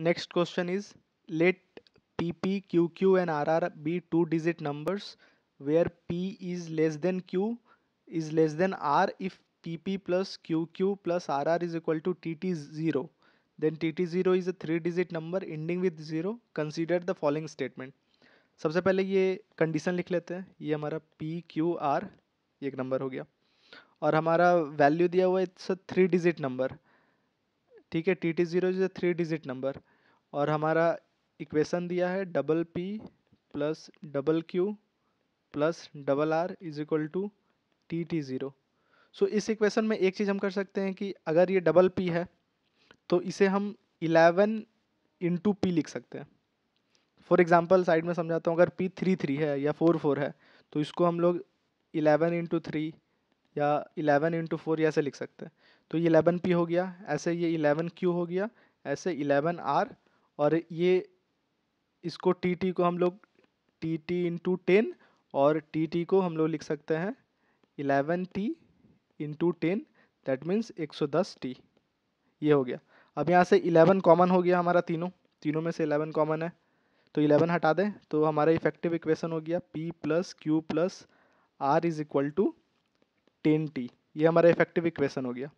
next question is, let PP, QQ and RR be two-digit numbers where P is less than Q is less than R if PP plus QQ plus RR is equal to TT0. Then TT0 is a three-digit number ending with 0. Consider the following statement. सबसे पहले ये condition लिख लेते हैं. ये हमारा PQR ये एक नंबर हो गया और हमारा वैल्यू दिया हुआ है इट्स अ थ्री-डिजिट नंबर. ठीक है, TT0 is a three-digit number और हमारा इक्वेशन दिया है double p plus double q plus double r is equal to TT0. So इस इक्वेशन में एक चीज़ हम कर सकते हैं कि अगर ये डबल पी है तो इसे हम 11 इंटू पी लिख सकते हैं. फॉर एग्जाम्पल साइड में समझाता हूँ, अगर पी 3 है या 4 है तो इसको हम लोग 11 इंटू 3 या 11 इंटू 4 ऐसे लिख सकते हैं. तो ये 11p हो गया, ऐसे ये 11q हो गया, ऐसे 11r और ये इसको tt को हम लोग tt इंटू 10 और tt को हम लोग लिख सकते हैं 11t into 10 that means 110t. ये हो गया. अब यहाँ से 11 कॉमन हो गया हमारा, तीनों में से 11 कॉमन है तो 11 हटा दें तो हमारा इफेक्टिव इक्वेशन हो गया p plus q plus r is equal to 10t. ये हमारा इफेक्टिव इक्वेशन हो गया.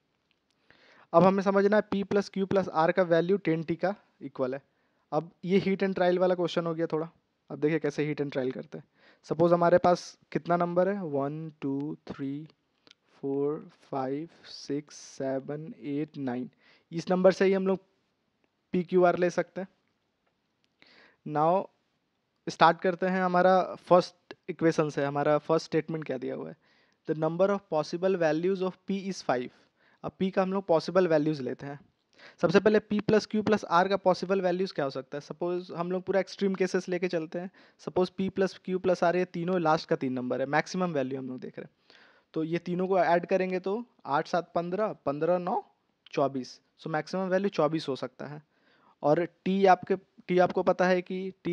अब हमें समझना है p plus q plus r का वैल्यू 10t का इक्वल है. अब ये हीट एंड ट्रायल वाला क्वेश्चन हो गया थोड़ा. अब देखिए कैसे हीट एंड ट्रायल करते हैं. सपोज हमारे पास कितना नंबर है 1 2 3 4 5 6 7 8 9. इस नंबर से ही हम लोग पी क्यू आर ले सकते हैं. नाउ स्टार्ट करते हैं. हमारा फर्स्ट इक्वेशन से हमारा फर्स्ट स्टेटमेंट क्या दिया हुआ है, the number of possible values of p is 5. अब p का हम लोग पॉसिबल वैल्यूज लेते हैं. सबसे पहले p plus q plus r का पॉसिबल वैल्यूज क्या हो सकता है. सपोज हम लोग पूरा एक्सट्रीम केसेस लेके चलते हैं. Suppose p plus q plus r ये तीनों लास्ट का 3 नंबर है, मैक्सिमम वैल्यू हम लोग देख रहे हैं. तो ये तीनों को ऐड करेंगे तो 8 7 15 15 9 24. सो मैक्सिमम वैल्यू 24 हो सकता है. और t आपको पता है कि t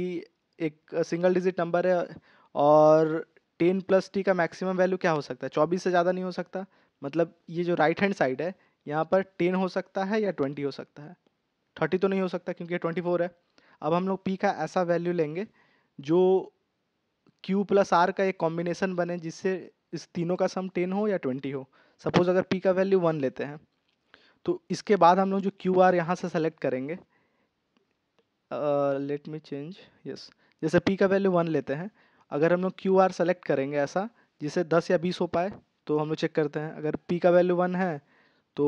एक सिंगल डिजिट नंबर है और 10 प्लस टी का मैक्सिमम वैल्यू क्या हो सकता है, 24 से ज़्यादा नहीं हो सकता. मतलब ये जो राइट हैंड साइड है यहाँ पर 10 हो सकता है या 20 हो सकता है. 30 तो नहीं हो सकता क्योंकि ये 24 है. अब हम लोग p का ऐसा वैल्यू लेंगे जो q प्लस आर का एक कॉम्बिनेशन बने जिससे इस तीनों का सम 10 हो या 20 हो. सपोज अगर p का वैल्यू 1 लेते हैं तो इसके बाद हम लोग जो क्यू आर यहाँ से सेलेक्ट करेंगे, लेट मी चेंज यस, जैसे p का वैल्यू 1 लेते हैं, अगर हम लोग क्यू आर सेलेक्ट करेंगे ऐसा जिसे 10 या 20 हो पाए तो हम लोग चेक करते हैं. अगर p का वैल्यू 1 है तो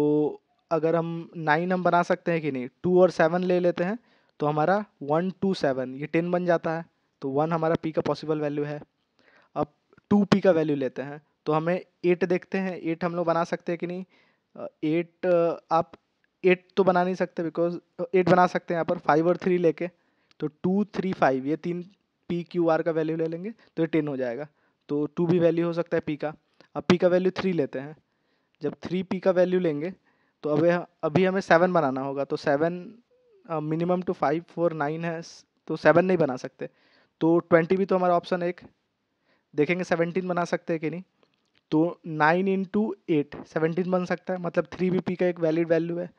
अगर हम 9 हम बना सकते हैं कि नहीं, 2 और 7 ले लेते हैं तो हमारा 1 2 7 ये 10 बन जाता है. तो 1 हमारा p का पॉसिबल वैल्यू है. अब 2p का वैल्यू लेते हैं तो हमें 8 देखते हैं, 8 हम लोग बना सकते हैं कि नहीं. 8 आप 8 तो बना नहीं सकते बिकॉज 8 बना सकते हैं यहाँ पर 5 और 3 लेके. तो 2 3 5 ये तीन पी क्यू आर का वैल्यू ले लेंगे तो ये 10 हो जाएगा. तो 2 भी वैल्यू हो सकता है पी का. अब पी का वैल्यू 3 लेते हैं, जब 3 पी का वैल्यू लेंगे तो अभी हमें 7 बनाना होगा. तो 7 मिनिमम टू 5 4 9 है तो 7 नहीं बना सकते. तो 20 भी तो हमारा ऑप्शन एक देखेंगे 17 बना सकते हैं कि नहीं. तो 9 इंटू 8 17 बन सकता है, मतलब 3 का एक वैलिड वैल्यू है.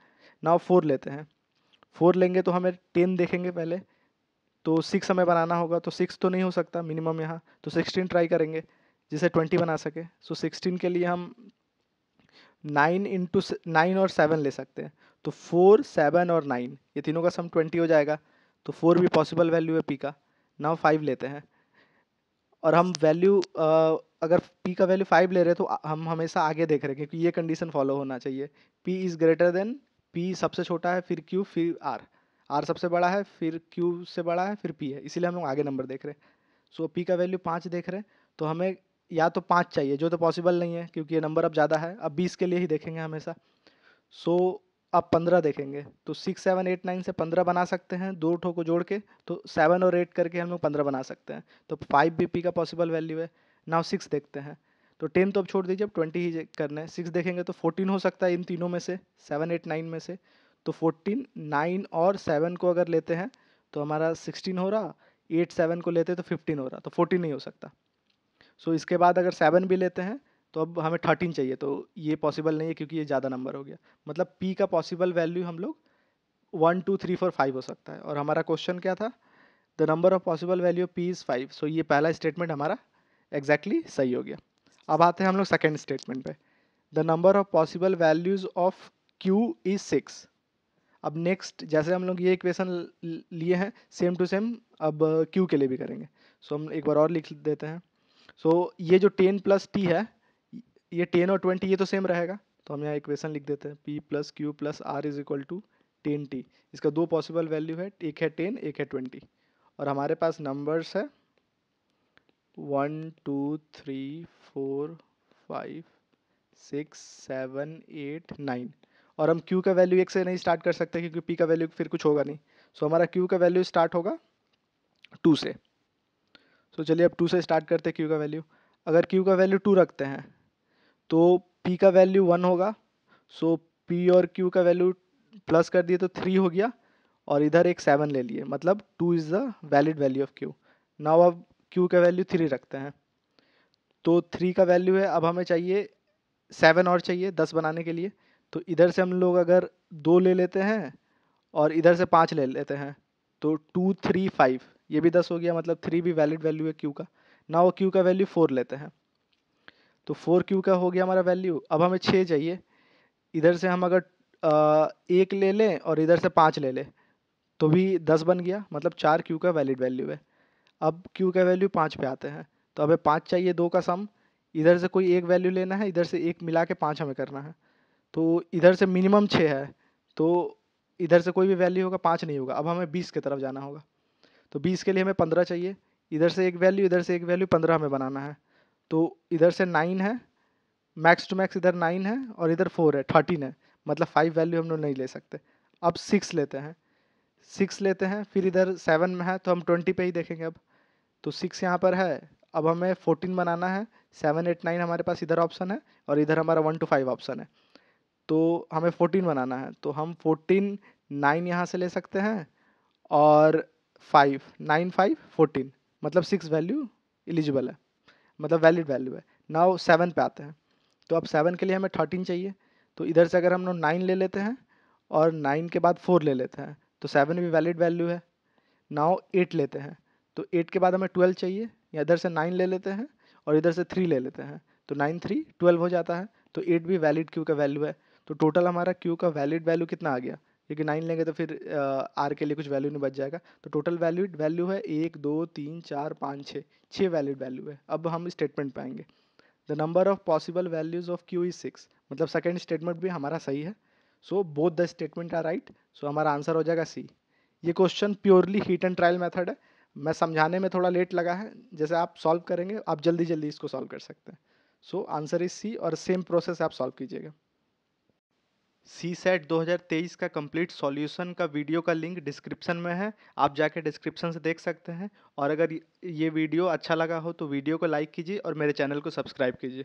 नाउ 4 लेते हैं, 4 लेंगे तो हमें 10 देखेंगे पहले. तो 6 हमें बनाना होगा तो 6 तो नहीं हो सकता मिनिमम यहाँ, तो 16 ट्राई करेंगे जिसे 20 बना सके. सो 16 के लिए हम 9 इंटू 9 और 7 ले सकते हैं. तो 4 7 और 9 ये तीनों का सम 20 हो जाएगा. तो 4 भी पॉसिबल वैल्यू है पी का. नाउ 5 लेते हैं और हम वैल्यू अगर p का वैल्यू 5 ले रहे हैं तो हम हमेशा आगे देख रहे हैं क्योंकि ये कंडीशन फॉलो होना चाहिए. p is greater than, p सबसे छोटा है फिर q फिर r, r सबसे बड़ा है फिर q से बड़ा है फिर p है, इसीलिए हम लोग आगे नंबर देख रहे हैं. सो p का वैल्यू 5 देख रहे हैं तो हमें या तो 5 चाहिए जो तो पॉसिबल नहीं है क्योंकि ये नंबर अब ज़्यादा है. अब 20 के लिए ही देखेंगे हमेशा. सो अब 15 देखेंगे तो 6 7 8 9 से 15 बना सकते हैं, दो ठो को जोड़ के. तो 7 और 8 करके हम लोग 15 बना सकते हैं. तो 5 भी p का पॉसिबल वैल्यू है. नाउ 6 देखते हैं तो 10 तो अब छोड़ दीजिए, अब 20 ही करना है. 6 देखेंगे तो 14 हो सकता है इन तीनों में से, 7 8 9 में से. तो 14 9 और 7 को अगर लेते हैं तो हमारा 16 हो रहा, 8 7 को लेते हैं तो 15 हो रहा, तो 14 नहीं हो सकता. सो इसके बाद अगर 7 भी लेते हैं तो अब हमें 13 चाहिए, तो ये पॉसिबल नहीं है क्योंकि ये ज़्यादा नंबर हो गया. मतलब p का पॉसिबल वैल्यू हम लोग 1 2 3 4 5 हो सकता है। और हमारा क्वेश्चन क्या था, the number of possible value P is 5। सो ये पहला स्टेटमेंट हमारा एग्जैक्टली सही हो गया। अब आते हैं हम लोग सेकेंड स्टेटमेंट पे, the number of possible values of Q is 6। अब नेक्स्ट जैसे हम लोग ये इक्वेशन लिए हैं सेम टू सेम अब क्यू के लिए भी करेंगे। सो हम एक बार और लिख देते हैं। सो ये जो 10 प्लस टी है, ये 10 और 20 ये तो सेम रहेगा, तो हम यहाँ इक्वेशन लिख देते हैं p plus q plus r is equal to 10 t. इसका दो पॉसिबल वैल्यू है, एक है 10 एक है 20। और हमारे पास नंबर्स है 1 2 3 4 5 6 7 8 9। और हम q का वैल्यू 1 से नहीं स्टार्ट कर सकते क्योंकि p का वैल्यू फिर कुछ होगा नहीं। सो हमारा q का वैल्यू स्टार्ट होगा 2 से। सो चलिए अब 2 से स्टार्ट करते हैं q का वैल्यू। अगर q का वैल्यू 2 रखते हैं तो p का वैल्यू 1 होगा। सो p और q का वैल्यू प्लस कर दिए तो 3 हो गया, और इधर एक 7 ले लिए, मतलब 2 is the valid value of q। Now अब q का वैल्यू 3 रखते हैं तो 3 का वैल्यू है, अब हमें चाहिए 7 और चाहिए 10 बनाने के लिए। तो इधर से हम लोग अगर 2 ले लेते हैं और इधर से 5 ले लेते हैं तो 2 3 5 ये भी 10 हो गया, मतलब 3 भी वैलिड वैल्यू है क्यू का। ना वो क्यू का वैल्यू 4 लेते हैं तो 4 क्यू का हो गया हमारा वैल्यू। अब हमें 6 चाहिए। इधर से हम अगर एक ले लें और इधर से 5 ले लें तो भी 10 बन गया, मतलब 4 क्यू का वैलिड वैल्यू है। अब क्यू का वैल्यू 5 पे आते हैं तो हमें 5 चाहिए, 2 का सम। इधर से कोई एक वैल्यू लेना है, इधर से एक मिला के 5 हमें करना है। तो इधर से मिनिमम 6 है तो इधर से कोई भी वैल्यू होगा 5 नहीं होगा। अब हमें 20 की तरफ जाना होगा तो 20 के लिए हमें 15 चाहिए। इधर से एक वैल्यू इधर से एक वैल्यू 15 हमें बनाना है। तो इधर से 9 है, मैक्स टू मैक्स इधर 9 है और इधर 4 है, 13 है, मतलब 5 वैल्यू हम लोग नहीं ले सकते। अब 6 लेते हैं, 6 लेते हैं, फिर इधर 7 में है तो हम 20 पे ही देखेंगे। अब तो 6 यहाँ पर है, अब हमें 14 बनाना है। 7 8 9 हमारे पास इधर ऑप्शन है और इधर हमारा 1 to 5 ऑप्शन है। तो हमें 14 बनाना है तो हम 14 9 यहाँ से ले सकते हैं और 5 9 5 14, मतलब 6 वैल्यू एलिजिबल है, मतलब वैलिड वैल्यू है। नाउ 7 पे आते हैं तो अब 7 के लिए हमें 13 चाहिए। तो इधर से अगर हम लोग 9 ले लेते हैं और 9 के बाद 4 ले लेते हैं तो 7 भी वैलिड वैल्यू है। नाउ 8 लेते हैं तो 8 के बाद हमें 12 चाहिए, या इधर से 9 ले लेते हैं और इधर से 3 ले लेते हैं तो 9 3 12 हो जाता है। तो 8 भी वैलिड क्यू का वैल्यू है। तो टोटल हमारा क्यू का वैलिड वैल्यू कितना आ गया, क्योंकि 9 लेंगे तो फिर आर के लिए कुछ वैल्यू नहीं बच जाएगा। तो टोटल वैलिड वैल्यू है 1 2 3 4 5 6, 6 वैलिड वैल्यू है। अब हम स्टेटमेंट पे आएंगे, the number of possible values of Q is 6, मतलब सेकेंड स्टेटमेंट भी हमारा सही है। So both the statement are right. So हमारा आंसर हो जाएगा सी। ये question purely hit and trial method है, मैं समझाने में थोड़ा लेट लगा है, जैसे आप सॉल्व करेंगे आप जल्दी जल्दी इसको सॉल्व कर सकते हैं। सो आंसर इज सी, और सेम प्रोसेस आप सॉल्व कीजिएगा। सी सेट 2023 का कंप्लीट सॉल्यूशन का वीडियो का लिंक डिस्क्रिप्शन में है, आप जाके डिस्क्रिप्शन से देख सकते हैं। और अगर ये वीडियो अच्छा लगा हो तो वीडियो को लाइक कीजिए और मेरे चैनल को सब्सक्राइब कीजिए।